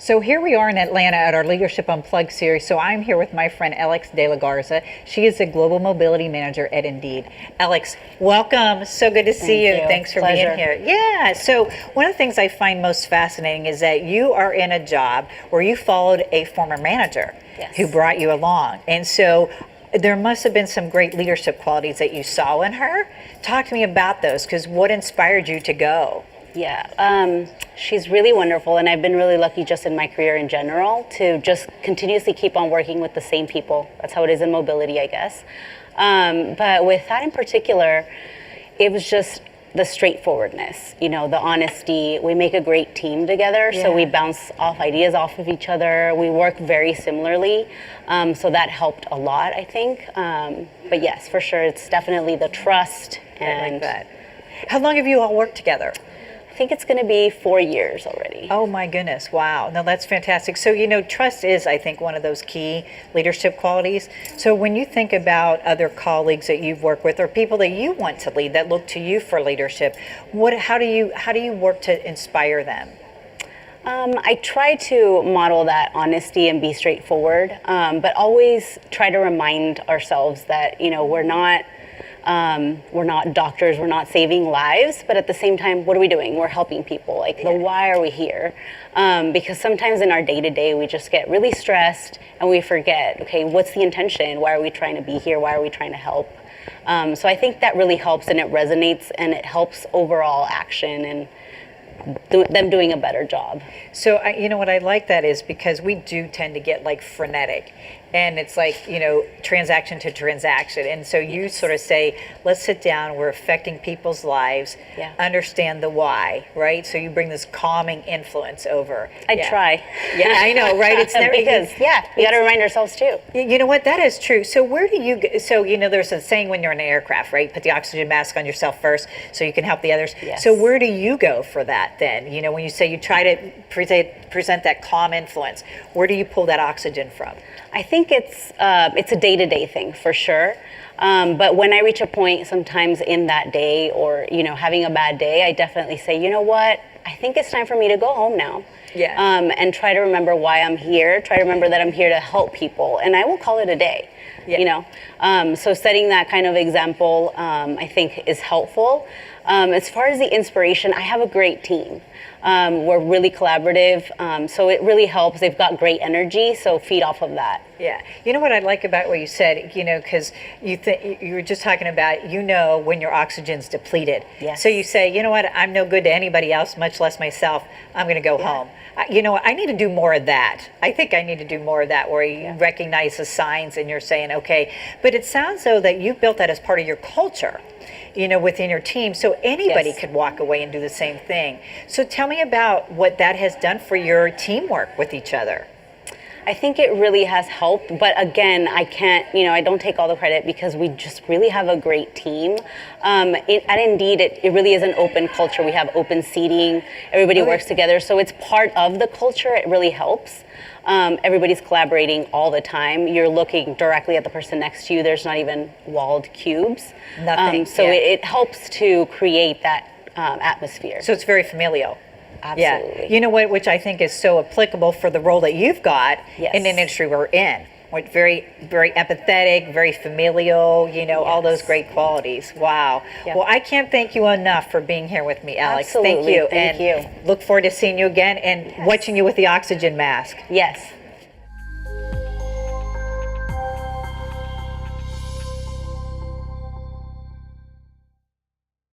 So here we are in Atlanta at our Leadership Unplugged series. So I'm here with my friend Alex de la Garza. She is the Global Mobility Manager at Indeed. Alex, welcome. So good to see you. Thanks for being here. Yeah, so one of the things I find most fascinating is that you are in a job where you followed a former manager who brought you along. And so there must have been some great leadership qualities that you saw in her. Talk to me about those, because what inspired you to go? Yeah, she's really wonderful, and I've been really lucky just in my career in general to just continuously keep on working with the same people. That's how it is in mobility, I guess. But with that in particular, it was just the straightforwardness, you know, the honesty. We make a great team together, so we bounce off ideas off of each other. We work very similarly, so that helped a lot, I think. But yes, for sure, it's definitely the trust. And like that. How long have you all worked together? I think it's going to be 4 years already. Oh my goodness, wow. No, that's fantastic. So, you know, trust is, I think, one of those key leadership qualities. So when you think about other colleagues that you've worked with or people that you want to lead that look to you for leadership, how do you work to inspire them? I try to model that honesty and be straightforward, but always try to remind ourselves that, you know, we're not doctors, we're not saving lives, but at the same time, what are we doing? We're helping people. Like, the why are we here? Because sometimes in our day-to-day, we just get really stressed and we forget, okay, what's the intention? Why are we trying to be here? Why are we trying to help? So I think that really helps, and it resonates, and it helps overall action and them doing a better job. So, you know what I like that is because we do tend to get like frenetic, and it's like, you know, transaction to transaction. And so you sort of say, let's sit down, we're affecting people's lives, understand the why, right? So you bring this calming influence over. I try. Yeah, I know, right? It's never because we got to remind ourselves too. You know what, that is true. So where do you go? So, you know, there's a saying when you're in an aircraft, right? Put the oxygen mask on yourself first so you can help the others. Yes. So where do you go for that then? You know, when you say you try to present that calm influence, where do you pull that oxygen from? I think it's a day-to-day thing for sure. But when I reach a point sometimes in that day, or, you know, having a bad day, I definitely say, you know what, I think it's time for me to go home now. Yeah. And try to remember why I'm here, try to remember that I'm here to help people, and I will call it a day. You know, so setting that kind of example, I think, is helpful. As far as the inspiration, I have a great team. We're really collaborative, so it really helps. They've got great energy, so feed off of that. Yeah. You know what I like about what you said, you know, because you were just talking about, you know, when your oxygen's depleted. Yes. So you say, you know what, I'm no good to anybody else, much less myself. I'm going to go home. You know, I need to do more of that. I think I need to do more of that, where you recognize the signs and you're saying, okay. But it sounds though that you built that as part of your culture, you know, within your team, so anybody could walk away and do the same thing. So tell me about what that has done for your teamwork with each other. I think it really has helped, but again, I can't, you know, I don't take all the credit because we just really have a great team. At Indeed, it really is an open culture. We have open seating, everybody works together, so it's part of the culture. It really helps. Everybody's collaborating all the time. You're looking directly at the person next to you. There's not even walled cubes. Nothing. So it helps to create that atmosphere. So it's very familial. Absolutely. Yeah. You know what, which I think is so applicable for the role that you've got in the industry we're in. Like very, very empathetic, very familial, you know, all those great qualities. Wow. Well, I can't thank you enough for being here with me, Alex. Absolutely. Thank you. Thank you. Look forward to seeing you again and watching you with the oxygen mask. Yes.